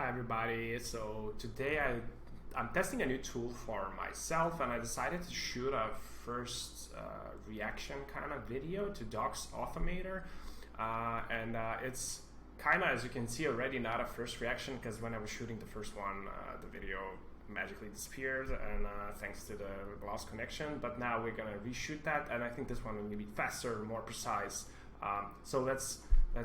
Hi everybody. So today I'm testing a new tool for myself, and I decided to shoot a first reaction kind of video to DocsAutomator, and it's kind of, as you can see already, not a first reaction, because when I was shooting the first one, the video magically disappeared, and thanks to the lost connection. But now we're gonna reshoot that, and I think this one will be faster, more precise. So let's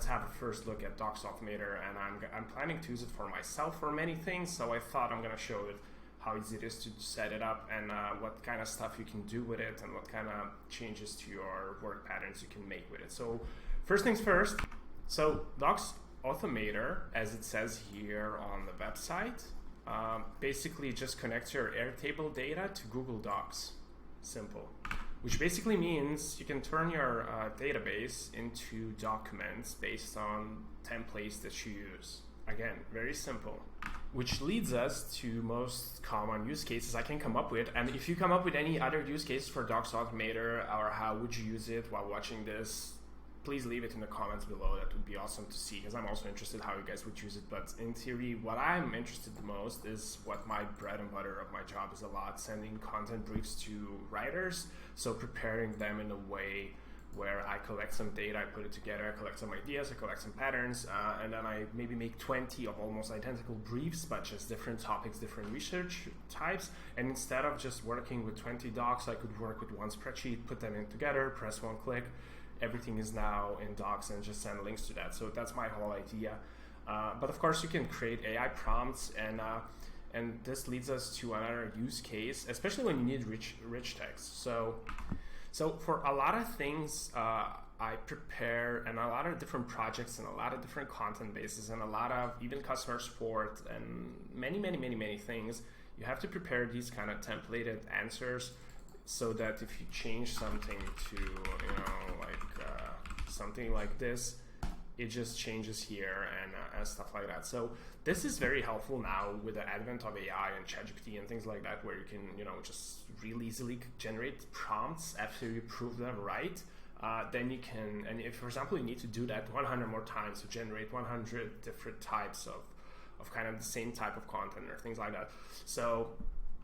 have a first look at DocsAutomator, and I'm planning to use it for myself for many things. So I thought I'm gonna show it how easy it is to set it up, and what kind of stuff you can do with it, and what kind of changes to your work patterns you can make with it. So first things first. So DocsAutomator, as it says here on the website, basically just connects your Airtable data to Google Docs. Simple. Which basically means you can turn your database into documents based on templates that you use. Again, very simple. Which leads us to most common use cases I can come up with. And if you come up with any other use cases for DocsAutomator, or how would you use it while watching this, please leave it in the comments below. That would be awesome to see, because I'm also interested how you guys would use it. But in theory, what I'm interested the most is what my bread and butter of my job is a lot, sending content briefs to writers. So preparing them in a way where I collect some data, I put it together, I collect some ideas, I collect some patterns, and then I maybe make 20 of almost identical briefs, but just different topics, different research types. And instead of just working with 20 docs, I could work with one spreadsheet, put them in together, press one click. Everything is now in Docs, and just send links to that. So that's my whole idea. But of course, you can create AI prompts, and this leads us to another use case, especially when you need rich text. So for a lot of things, I prepare, and a lot of different projects, and a lot of different content bases, and a lot of even customer support, and many things. You have to prepare these kind of templated answers, so that if you change something to, something like this, it just changes here, and stuff like that. So this is very helpful now with the advent of AI and ChatGPT and things like that, where you can, just really easily generate prompts after you prove them right. Then you can, and if, for example, you need to do that 100 more times to generate 100 different types of kind of the same type of content or things like that. So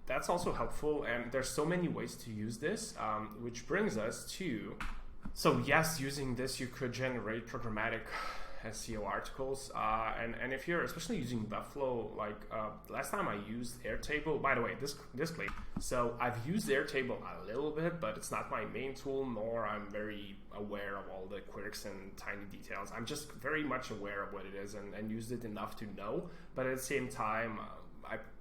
that's also helpful, and there's so many ways to use this, which brings us to, so yes, using this you could generate programmatic SEO articles, and if you're especially using Webflow, like last time I used Airtable, by the way, this clip. So I've used Airtable a little bit, but it's not my main tool, nor I'm very aware of all the quirks and tiny details. I'm just very much aware of what it is, and used it enough to know, but at the same time,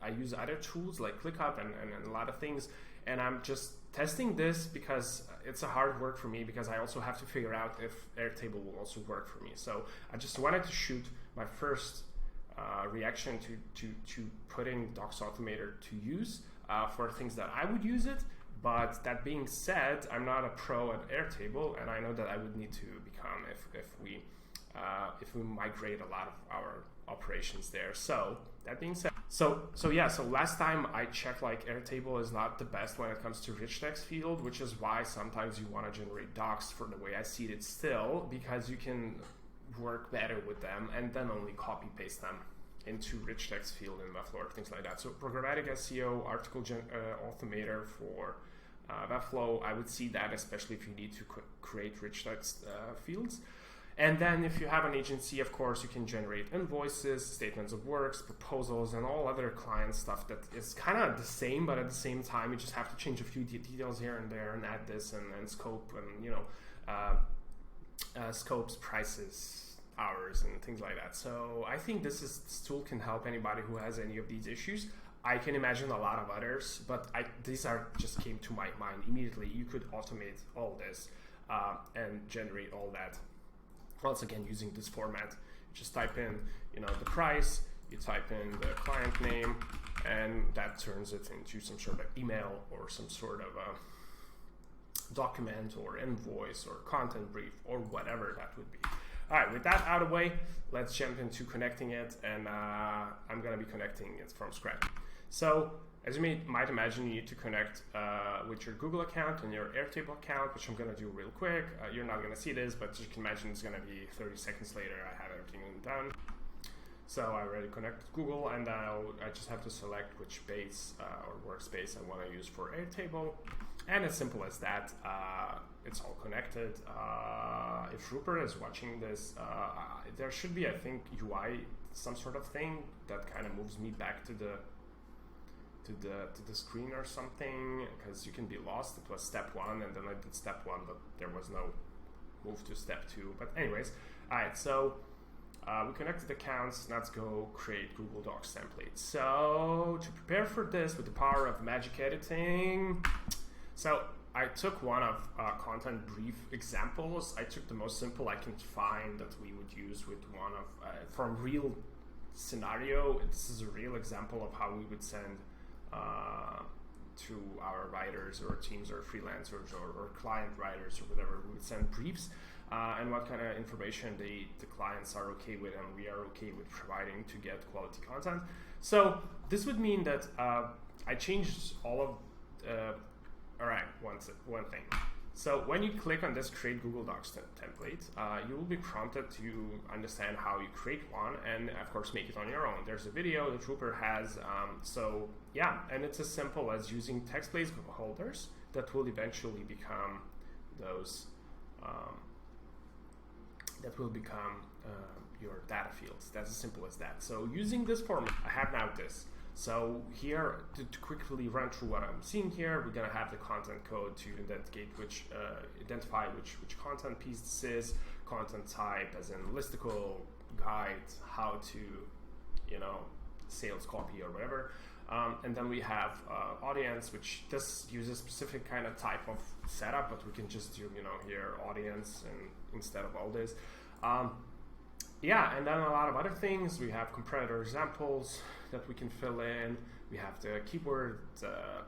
I use other tools like ClickUp and a lot of things, and I'm just testing this because it's a hard work for me, because I also have to figure out if Airtable will also work for me. So I just wanted to shoot my first reaction to putting DocsAutomator to use for things that I would use it. But that being said, I'm not a pro at Airtable, and I know that I would need to become if we migrate a lot of our operations there. So that being said, so last time I checked, like, Airtable is not the best when it comes to rich text field, which is why sometimes you want to generate docs for the way I see it still, because you can work better with them and then only copy paste them into rich text field in Webflow or things like that. So programmatic SEO, article automator for Webflow, I would see that, especially if you need to create rich text fields. And then if you have an agency, of course, you can generate invoices, statements of works, proposals, and all other client stuff that is kind of the same, but at the same time, you just have to change a few details here and there, and add this and scope, and scopes, prices, hours, and things like that. So I think this tool can help anybody who has any of these issues. I can imagine a lot of others, but these just came to my mind immediately. You could automate all this and generate all that. Once again, using this format, you just type in, the price, you type in the client name, and that turns it into some sort of email or some sort of a document or invoice or content brief or whatever that would be. All right, with that out of the way, let's jump into connecting it, and I'm going to be connecting it from scratch. So As you might imagine, you need to connect with your Google account and your Airtable account, which I'm going to do real quick. You're not going to see this, but you can imagine it's going to be 30 seconds later. I have everything done. So I already connected Google, and now I just have to select which base or workspace I want to use for Airtable. And as simple as that, it's all connected. If Rupert is watching this, there should be, I think, UI, some sort of thing that kind of moves me back to the screen or something, because you can be lost. It was step 1, and then I did step 1, but there was no move to step 2. But anyways, all right, so we connected accounts. Let's go create Google Docs template. So to prepare for this with the power of magic editing, so I took one of content brief examples. I took the most simple I can find that we would use with one of from real scenario. This is a real example of how we would send to our writers or teams or freelancers or client writers or whatever. We would send briefs and what kind of information the clients are okay with and we are okay with providing to get quality content. So this would mean that I changed all of all right, one thing. So when you click on this Create Google Docs template, you will be prompted to understand how you create one and, of course, make it on your own. There's a video that Rupert has. So yeah, and it's as simple as using text placeholders that will eventually become those, your data fields. That's as simple as that. So using this format, I have now this. So here, to quickly run through what I'm seeing here, we're gonna have the content code to identify which content piece this is, content type as in listicle, guide, how to, sales copy or whatever. And then we have audience, which this uses specific kind of type of setup, but we can just do, here audience and instead of all this. Yeah, and then a lot of other things. We have comparator examples that we can fill in. We have the keyword,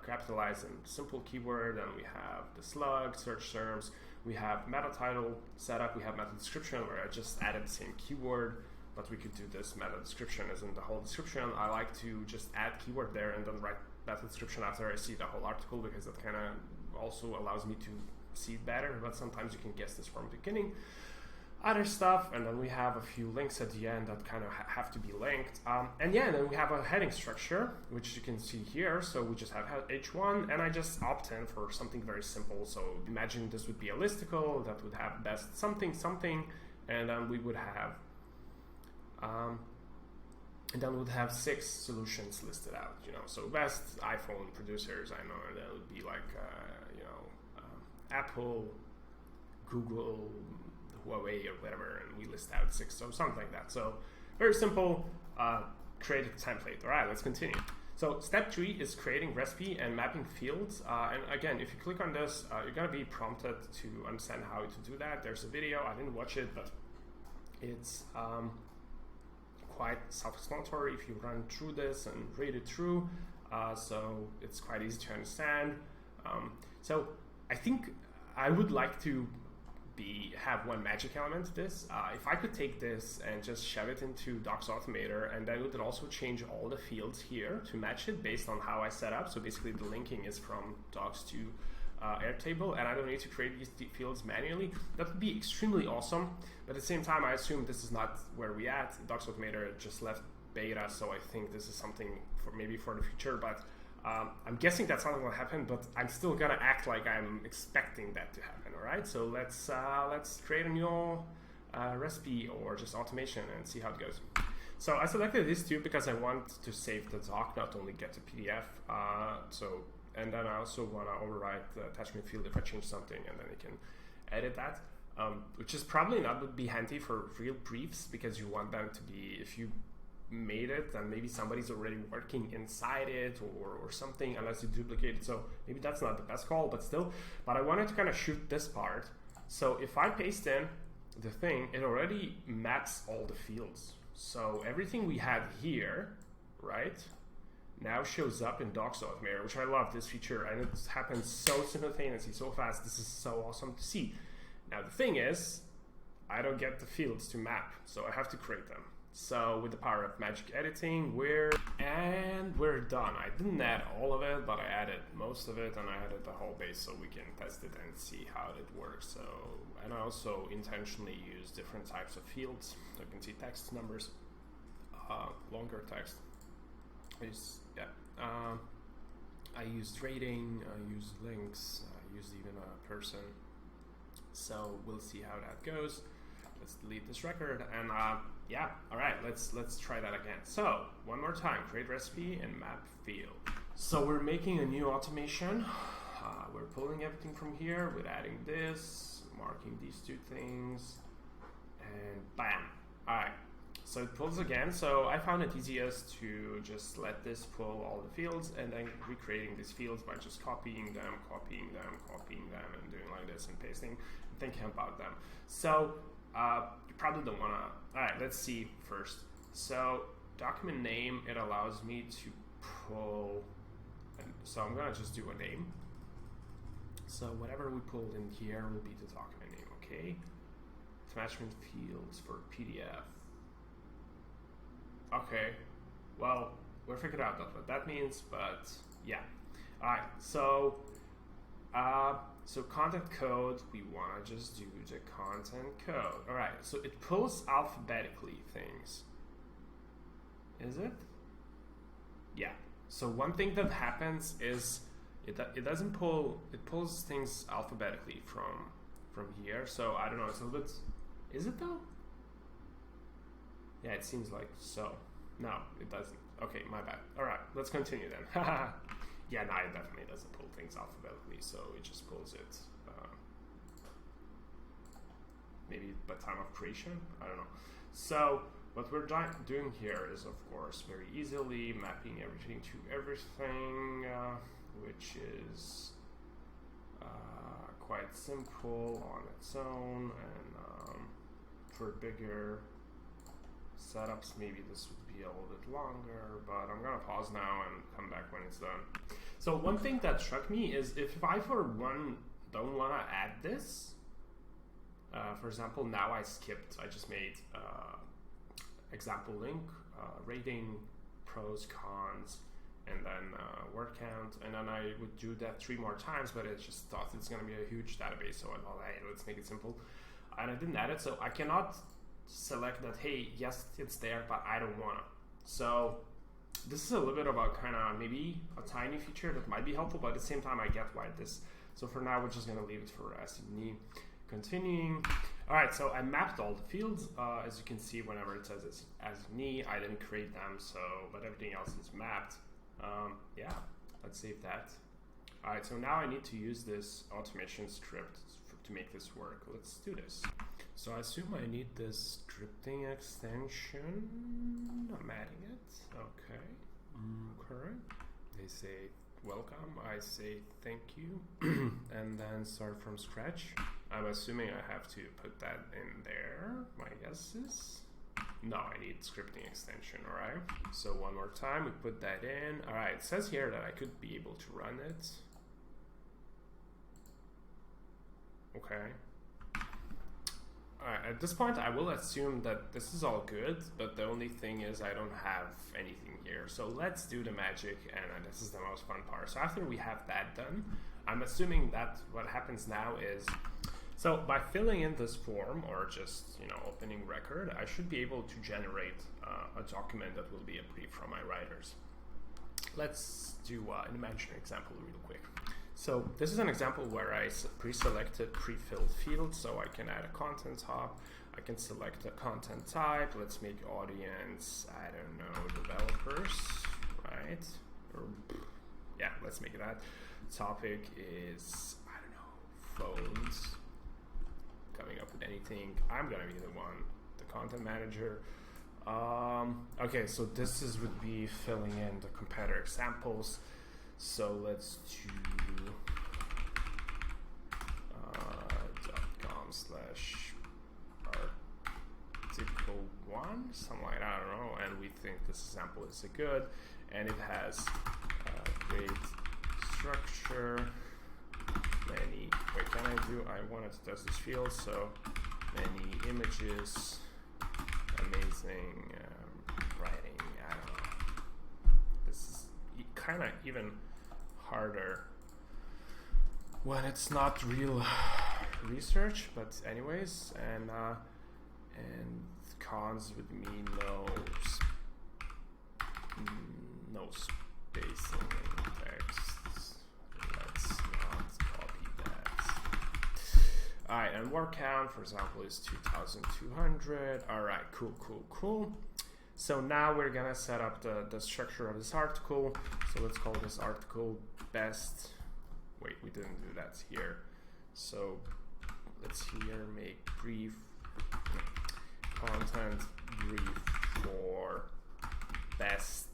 capitalized and simple keyword, and we have the slug, search terms. We have meta title setup. We have meta description where I just added the same keyword, but we could do this meta description as in the whole description. I like to just add keyword there and then write meta description after I see the whole article, because that kind of also allows me to see it better, but sometimes you can guess this from the beginning. Other stuff, and then we have a few links at the end that kind of have to be linked. And yeah, then we have a heading structure, which you can see here. So we just have H1, and I just opt in for something very simple. So imagine this would be a listicle that would have best something, and then we would have, we'd have 6 solutions listed out. So best iPhone producers, I know that would be like, Apple, Google, Huawei or whatever, and we list out 6, so something like that. So very simple, create a template. All right, let's continue. So step 3 is creating recipe and mapping fields. And again, if you click on this, you're gonna be prompted to understand how to do that. There's a video, I didn't watch it, but it's quite self-explanatory if you run through this and read it through. So it's quite easy to understand. So I think I would like to have one magic element to this. If I could take this and just shove it into DocsAutomator, and then it would also change all the fields here to match it based on how I set up. So basically the linking is from Docs to Airtable, and I don't need to create these fields manually. That would be extremely awesome. But at the same time, I assume this is not where we at. DocsAutomator just left beta, so I think this is something maybe for the future, but I'm guessing that's not going to happen, but I'm still going to act like I'm expecting that to happen, all right? So let's create a new recipe or just automation and see how it goes. So I selected these 2 because I want to save the doc, not only get the PDF. And then I also want to override the attachment field if I change something, and then you can edit that, which is probably not would be handy for real briefs, because you want them to be, if you made it and maybe somebody's already working inside it or something, unless you duplicate it. So maybe that's not the best call, but still. But I wanted to kind of shoot this part. So if I paste in the thing, it already maps all the fields. So everything we had here, right, now shows up in DocsAutomator, which I love this feature, and it happens so simultaneously, so fast. This is so awesome to see. Now the thing is, I don't get the fields to map, so I have to create them. So with the power of magic editing, we're done. I didn't add all of it, but I added most of it, and I added the whole base so we can test it and see how it works. So, and I also intentionally use different types of fields. So you can see text, numbers, longer text. I used rating, I used links, I used even a person. So we'll see how that goes. Let's delete this record, and yeah, all right, let's try that again. So one more time, create recipe and map field. So we're making a new automation. We're pulling everything from here, we're adding this, marking these two things, and bam. All right, so it pulls again. So I found it easiest to just let this pull all the fields and then recreating these fields by just copying them, and doing like this and pasting and thinking about them. So you probably don't want to. All right, let's see first. So document name, it allows me to pull, and so I'm gonna just do a name. So whatever we pulled in here will be the document name, okay? Attachment fields for PDF. Okay, well, we'll figure out what that means, but yeah. All right, so so content code, we want to just do the content code. All right, so it pulls alphabetically things. Is it? Yeah. So one thing that happens is it doesn't pull, it pulls things alphabetically from here. So I don't know, it's a little bit, is it though? Yeah, it seems like so. No, it doesn't. Okay, my bad. All right, let's continue then. Yeah, no, it definitely doesn't pull things alphabetically, so it just pulls it maybe by time of creation, I don't know. So what we're doing here is, of course, very easily mapping everything to everything, which is quite simple on its own, and for bigger setups, maybe this would be a little bit longer, but I'm gonna pause now and come back when it's done. So one thing that struck me is if I for one don't want to add this, for example, now I just made example link, rating, pros, cons, and then word count, and then I would do that 3 more times, but it just thought it's gonna be a huge database, so I thought, hey, let's make it simple. And I didn't add it, so I cannot select that, hey, yes, it's there, but I don't wanna. So this is a little bit of a kind of maybe a tiny feature that might be helpful, but at the same time I get why this. So for now, we're just gonna leave it for as need. Continuing. All right, so I mapped all the fields. As you can see, whenever it says it's as need, I didn't create them, so, but everything else is mapped. Yeah, let's save that. All right, so now I need to use this automation script to make this work. Let's do this. So I assume I need this scripting extension. I'm adding it. Okay. Correct. They say welcome. I say thank you, and then start from scratch. I'm assuming I have to put that in there. My guess is no. I need scripting extension. All right. So one more time, we put that in. All right. It says here that I could be able to run it. Okay. Alright, at this point I will assume that this is all good, but the only thing is I don't have anything here. So let's do the magic, and this is the most fun part. So after we have that done, I'm assuming that what happens now is, so by filling in this form or just, opening record, I should be able to generate a document that will be a brief from my writers. Let's do an imaginary example real quick. So this is an example where I pre-selected pre-filled fields, so I can add a content top, I can select a content type, let's make audience, I don't know, developers, right? Or, yeah, let's make that. Topic is, I don't know, phones, coming up with anything. I'm gonna be the one, the content manager. Okay, so this would be filling in the competitor examples. So let's do .com/article1, something like that, I don't know, and we think this example is a good, and it has great structure, many, I wanted to test this field, so many images, amazing writing, I don't know. This is kind of even harder when it's not real research, but anyways, and cons would mean no And word count, for example, is 2,200. All right, cool. So now we're gonna set up the structure of this article. So let's call this article best. Wait, we didn't do that here. So let's here make brief content brief for best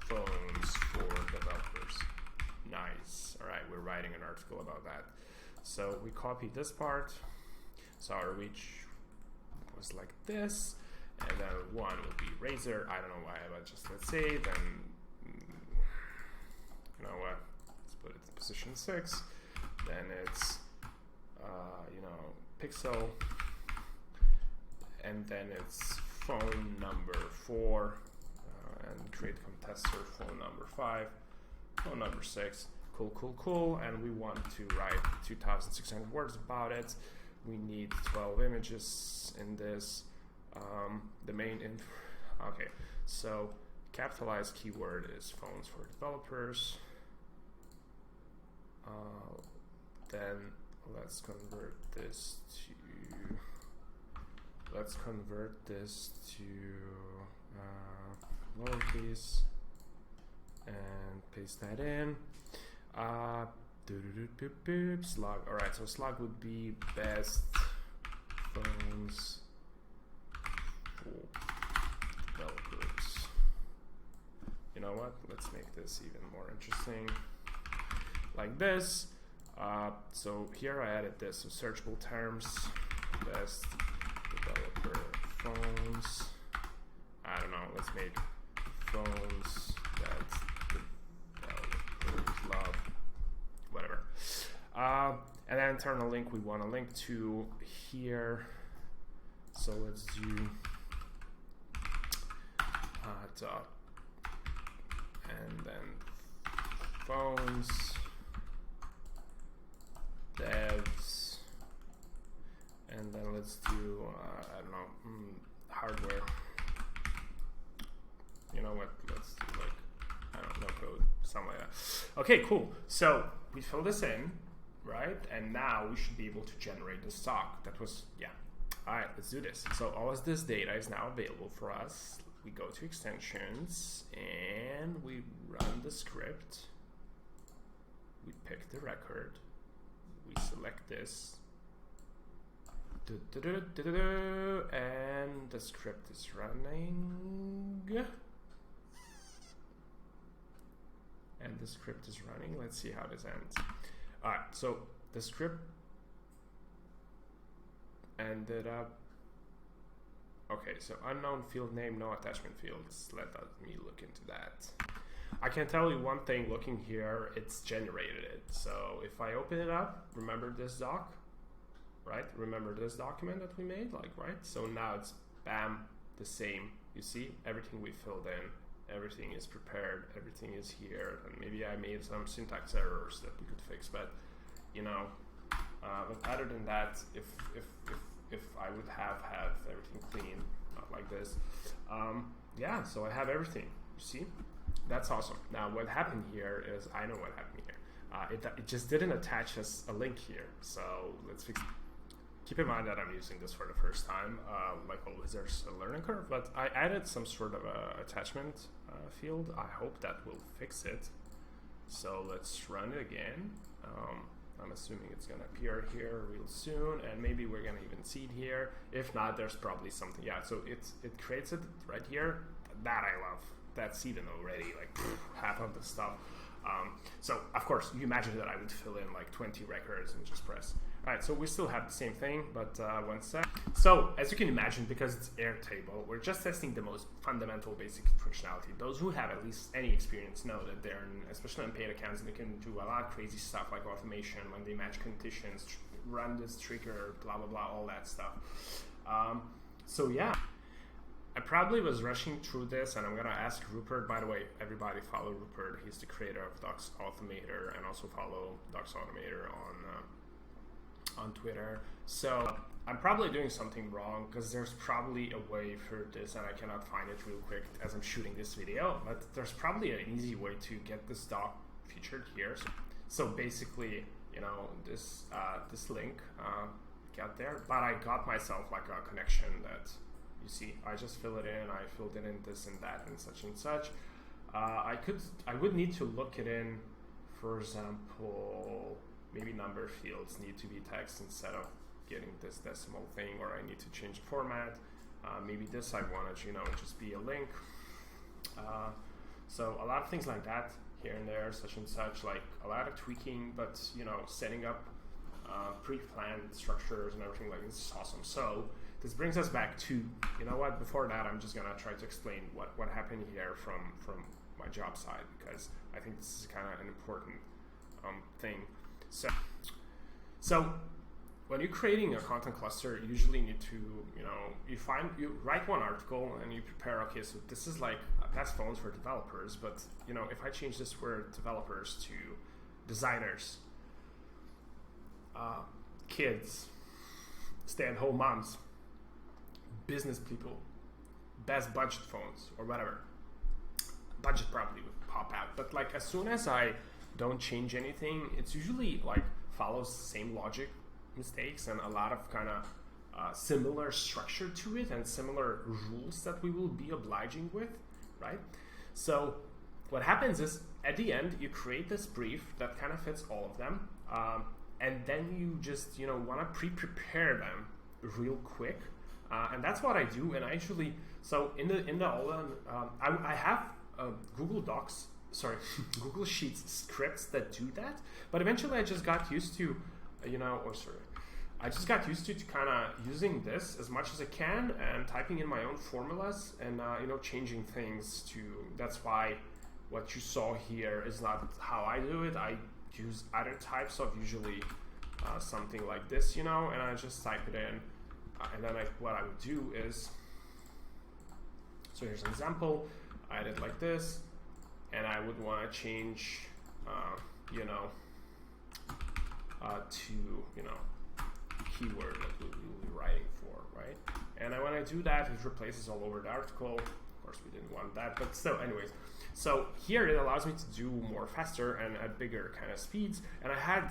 phones for developers. Nice. All right, we're writing an article about that. So we copy this part. So our reach was like this, and then one would be Razer. I don't know why, but just let's say then, you know what? Let's put it in position 6. Then it's pixel, and then it's phone number 4, and create contester phone number 5, phone number 6. Cool. And we want to write 2,600 words about it. We need 12 images in this. The main okay, so capitalized keyword is phones for developers. Then let's convert this to lowercase and paste that in. Slug. All right, so slug would be best phones for developers. You know what? Let's make this even more interesting. Like this. So here I added this. So searchable terms, best developer phones. I don't know. Let's make phones that developers love. Whatever. And then internal link, we want to link to here. So let's do dot and then phones devs, and then let's do I don't know, hardware. You know what? Let's do like, I don't know, code, something like that. Okay, cool. So we fill this in, right? And now we should be able to generate the stock. That was, yeah. All right, let's do this. So all of this data is now available for us. We go to extensions and we run the script. We pick the record. We select this. And the script is running. And the script is running. Let's see how this ends. All right, so the script ended up. Okay, so unknown field name, no attachment fields. Let me look into that. I can tell you one thing, looking here, it's generated it. So if I open it up, remember this doc, right? Remember this document that we made, like, right? So now it's, bam, the same. You see, everything we filled in, everything is prepared, everything is here. And maybe I made some syntax errors that we could fix, but, you know, but other than that, if I would have everything clean, not like this, yeah, so I have everything, you see? That's awesome. Now what happened here is, I know what happened here. It just didn't attach us a link here, so let's fix it. Keep in mind that I'm using this for the first time. Like always, there's a learning curve, but I added some sort of attachment field. I hope that will fix it. So let's run it again. I'm assuming it's gonna appear here real soon, and maybe we're gonna even see it here. If not, there's probably something. Yeah, so it creates it right here. That I love. That's even already like half of the stuff. So of course, you imagine that I would fill in like 20 records and just press. All right, so we still have the same thing, but one sec. So as you can imagine, because it's Airtable, we're just testing the most fundamental basic functionality. Those who have at least any experience know that they're, especially on paid accounts, they can do a lot of crazy stuff like automation when they match conditions, run this trigger, blah, blah, blah, all that stuff. So yeah. I probably was rushing through this, and I'm gonna ask Rupert. By the way, everybody follow Rupert. He's the creator of DocsAutomator, and also follow DocsAutomator on Twitter. So I'm probably doing something wrong because there's probably a way for this, and I cannot find it real quick as I'm shooting this video. But there's probably an easy way to get this doc featured here. So basically, this link get there, but I got myself like a connection that you see. I just fill it in. I filled it in this and that and such. I would need to look it in. For example, maybe number fields need to be text instead of getting this decimal thing, or I need to change the format. Maybe this I want to just be a link. So a lot of things like that here and there, such and such, like a lot of tweaking, but setting up pre-planned structures and everything like this is awesome. So this brings us back to, before that, I'm just gonna try to explain what happened here from my job side, because I think this is kind of an important thing. So when you're creating a content cluster, you usually need to, you write one article and you prepare, okay, so this is like, that's phones for developers, but if I change this word developers to designers, kids, stay-at-home moms, business people, best budget phones, or whatever, budget probably would pop out. But like as soon as I don't change anything, it's usually like follows the same logic mistakes and a lot of kind of similar structure to it and similar rules that we will be obliging with, right? So what happens is at the end you create this brief that kind of fits all of them, and then you just want to pre-prepare them real quick, and that's what I do. And I usually, so in the I have Google Sheets scripts that do that, but eventually I just got used to I just got used to kind of using this as much as I can and typing in my own formulas and changing things to. That's why what you saw here is not how I do it. I use other types of usually something like this, and I just type it in, and then what I would do is, so here's an example. I did like this, and I would want to change, to keyword that we will be writing for, right? And when I do that, it replaces all over the article. Of course, we didn't want that, but still, anyways. So here it allows me to do more faster and at bigger kind of speeds. And I had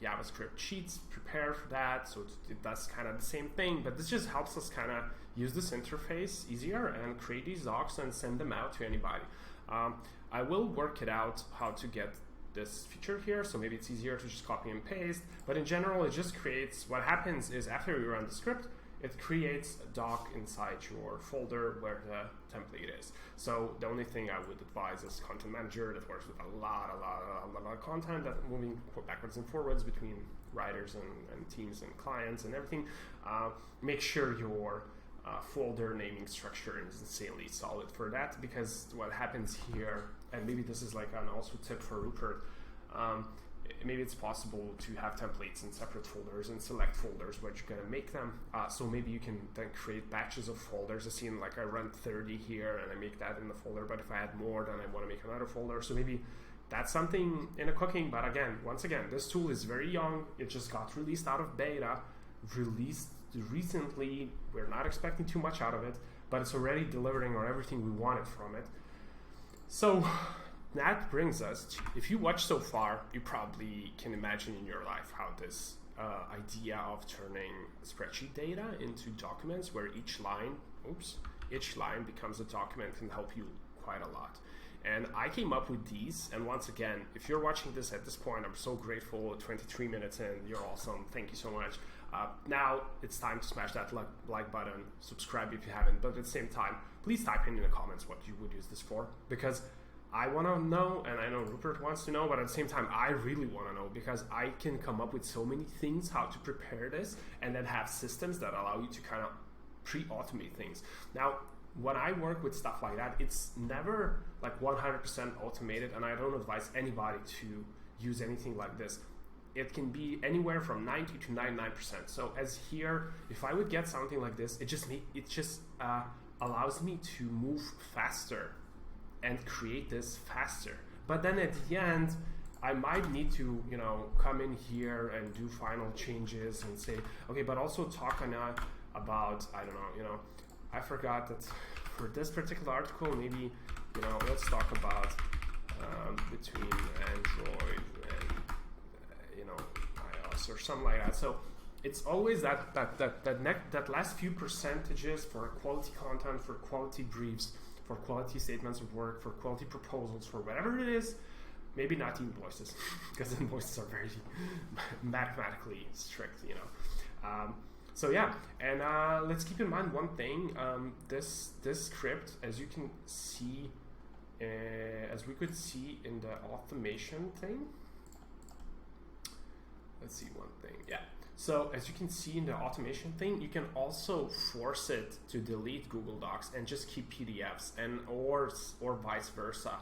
JavaScript sheets prepared for that, so it does kind of the same thing, but this just helps us kind of use this interface easier and create these docs and send them out to anybody. I will work it out how to get this feature here, so maybe it's easier to just copy and paste, but in general it just creates, what happens is after you run the script, it creates a doc inside your folder where the template is. So the only thing I would advise is Content Manager that works with a lot of content that moving backwards and forwards between writers and teams and clients and everything. Make sure your folder naming structure is insanely solid for that, because what happens here, and maybe this is like an also tip for Rupert, maybe it's possible to have templates in separate folders and select folders where you're gonna make them. So maybe you can then create batches of folders. I've seen like I run 30 here and I make that in the folder, but if I add more, then I wanna make another folder. So maybe that's something in the cooking, but again, once again, this tool is very young. It just got released out of beta, released recently. We're not expecting too much out of it, but it's already delivering on everything we wanted from it. So that brings us to, if you watch so far, you probably can imagine in your life how this idea of turning spreadsheet data into documents where each line becomes a document can help you quite a lot. And I came up with these, and once again, if you're watching this at this point, I'm so grateful. 23 minutes in, you're awesome. Thank you so much. Now it's time to smash that like button, subscribe if you haven't, but at the same time, please type in the comments what you would use this for, because I want to know, and I know Rupert wants to know, but at the same time, I really want to know, because I can come up with so many things how to prepare this and then have systems that allow you to kind of pre-automate things. Now, when I work with stuff like that, it's never like 100% automated, and I don't advise anybody to use anything like this. It can be anywhere from 90 to 99%. So as here, if I would get something like this, it just allows me to move faster and create this faster. But then at the end, I might need to, come in here and do final changes and say, okay, but also talk about, I don't know, I forgot that for this particular article, maybe, let's talk about between Android iOS or something like that. So it's always that last few percentages for quality content, for quality briefs, for quality statements of work, for quality proposals, for whatever it is. Maybe not invoices, because invoices are very mathematically strict, So yeah, and let's keep in mind one thing. This script, as you can see, as we could see in the automation thing. Let's see one thing. Yeah. So as you can see in the automation thing, you can also force it to delete Google Docs and just keep PDFs, and or vice versa.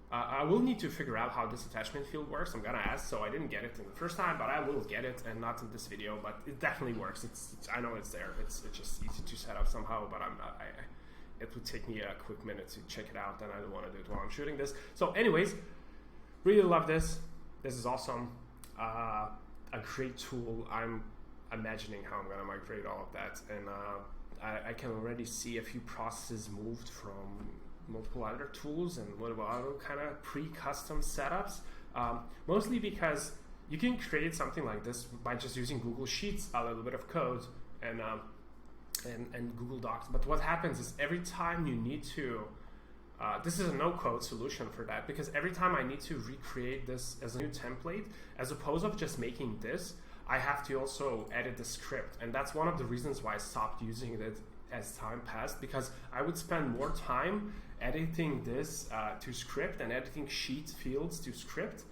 I will need to figure out how this attachment field works. I'm gonna ask, so I didn't get it in the first time, but I will get it, and not in this video. But it definitely works. I know it's there. It's just easy to set up somehow, but it would take me a quick minute to check it out, and I don't want to do it while I'm shooting this. So, anyways, really love this. This is awesome. A great tool. I'm imagining how I'm gonna migrate all of that, and I can already see a few processes moved from multiple other tools and other kind of pre-custom setups, mostly because you can create something like this by just using Google Sheets, a little bit of code, and Google Docs. But what happens is every time you need to, this is a no-code solution for that, because every time I need to recreate this as a new template, as opposed to just making this, I have to also edit the script, and that's one of the reasons why I stopped using it as time passed, because I would spend more time editing this to script and editing sheet fields to script,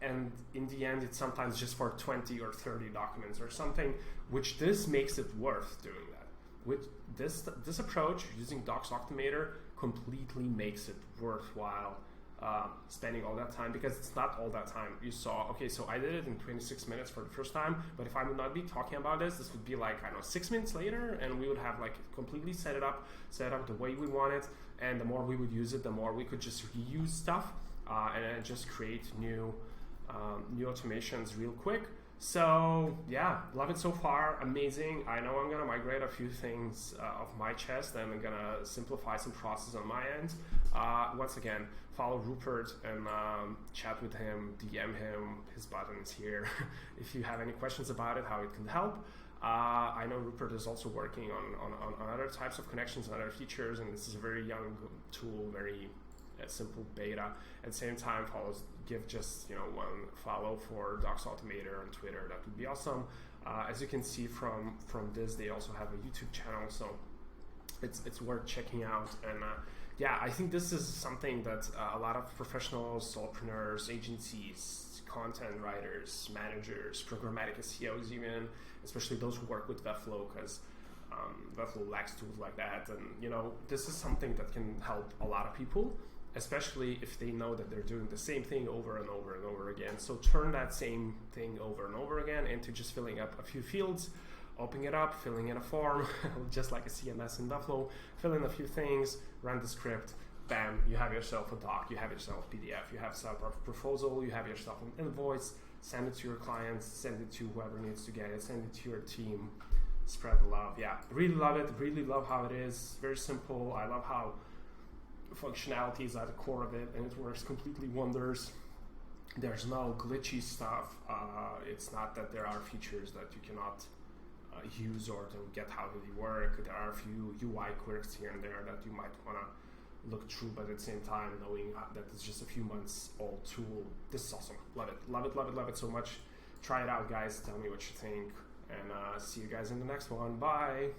and in the end it's sometimes just for 20 or 30 documents or something, which this makes it worth doing that. With this approach, using DocsAutomator completely makes it worthwhile spending all that time, because it's not all that time. You saw, okay, so I did it in 26 minutes for the first time, but if I would not be talking about this would be like, I don't know, 6 minutes later, and we would have like completely set up the way we want it, and the more we would use it, the more we could just reuse stuff and then just create new automations real quick. So yeah, love it so far, amazing. I know I'm gonna migrate a few things off my chest, and I'm gonna simplify some processes on my end. Once again, follow Rupert and chat with him, DM him, his button's here. If you have any questions about it, how it can help. I know Rupert is also working on other types of connections and other features, and this is a very young tool, very simple beta. At the same time, give just one follow for DocsAutomator on Twitter. That would be awesome. As you can see from this, they also have a YouTube channel, so it's worth checking out. And yeah, I think this is something that a lot of professionals, solopreneurs, agencies, content writers, managers, programmatic SEOs, even, especially those who work with Webflow, because Webflow lacks tools like that. And this is something that can help a lot of people, especially if they know that they're doing the same thing over and over and over again. So turn that same thing over and over again into just filling up a few fields, opening it up, filling in a form, just like a CMS in Webflow, fill in a few things, run the script, bam, you have yourself a doc, you have yourself a PDF, you have yourself a proposal, you have yourself an invoice, send it to your clients, send it to whoever needs to get it, send it to your team, spread the love. Yeah, really love it, really love how it is, very simple. I love how functionality is at the core of it, and it works completely wonders. There's no glitchy stuff. It's not that there are features that you cannot use or don't get how they work. There are a few UI quirks here and there that you might want to look through, but at the same time, knowing that it's just a few months old tool, this is awesome. Love it, love it, love it, love it so much. Try it out, guys. Tell me what you think, and see you guys in the next one. Bye.